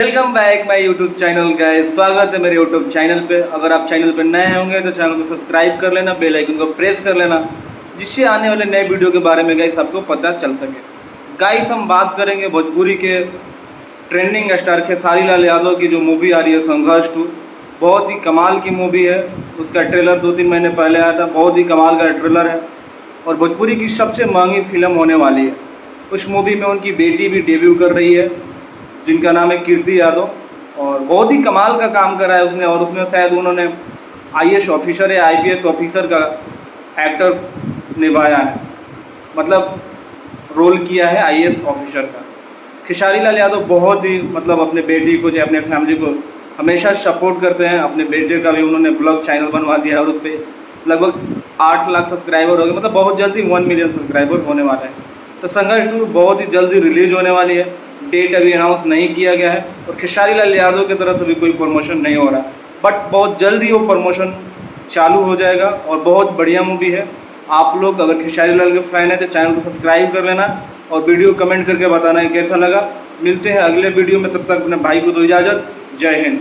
Welcome back my YouTube channel guys. स्वागत है मेरे यूट्यूब चैनल पे। अगर आप चैनल पे नए होंगे तो चैनल को सब्सक्राइब कर लेना, बेल आइकन को प्रेस कर लेना, जिससे आने वाले नए वीडियो के बारे में गाइस आपको पता चल सके। गाइस हम बात करेंगे भोजपुरी के ट्रेंडिंग स्टार खेसारी लाल यादव की जो मूवी आ रही है संघर्ष 2। बहुत ही कमाल की मूवी है। उसका ट्रेलर 2-3 महीने पहले आया था। बहुत ही कमाल का ट्रेलर है और भोजपुरी की सबसे महंगी फिल्म होने वाली है। उस मूवी में उनकी बेटी भी डेब्यू कर रही है जिनका नाम है कीर्ति यादव, और बहुत ही कमाल का काम करा है उसने। और उसमें शायद उन्होंने आईएएस ऑफिसर या आईपीएस ऑफिसर का एक्टर निभाया है, मतलब रोल किया है आईएएस ऑफिसर का। खेसारी लाल यादव बहुत ही मतलब अपने बेटी को या अपने फैमिली को हमेशा सपोर्ट करते हैं। अपने बेटे का भी उन्होंने ब्लॉग चैनल बनवा दिया और उस पर लगभग 8 लाख सब्सक्राइबर हो गए, मतलब बहुत जल्दी 1 मिलियन सब्सक्राइबर होने वाले हैं। तो संघर्ष 2 बहुत ही जल्दी रिलीज होने वाली है। डेट अभी अनाउंस नहीं किया गया है और खेसारी लाल यादव की तरफ से भी कोई प्रमोशन नहीं हो रहा, बट बहुत जल्दी वो प्रमोशन चालू हो जाएगा और बहुत बढ़िया मूवी है। आप लोग अगर खेसारी लाल के फ़ैन है तो चैनल को सब्सक्राइब कर लेना और वीडियो कमेंट करके बताना है कैसा लगा। मिलते हैं अगले वीडियो में, तब तक अपने भाई को दो इजाज़त। जय हिंद।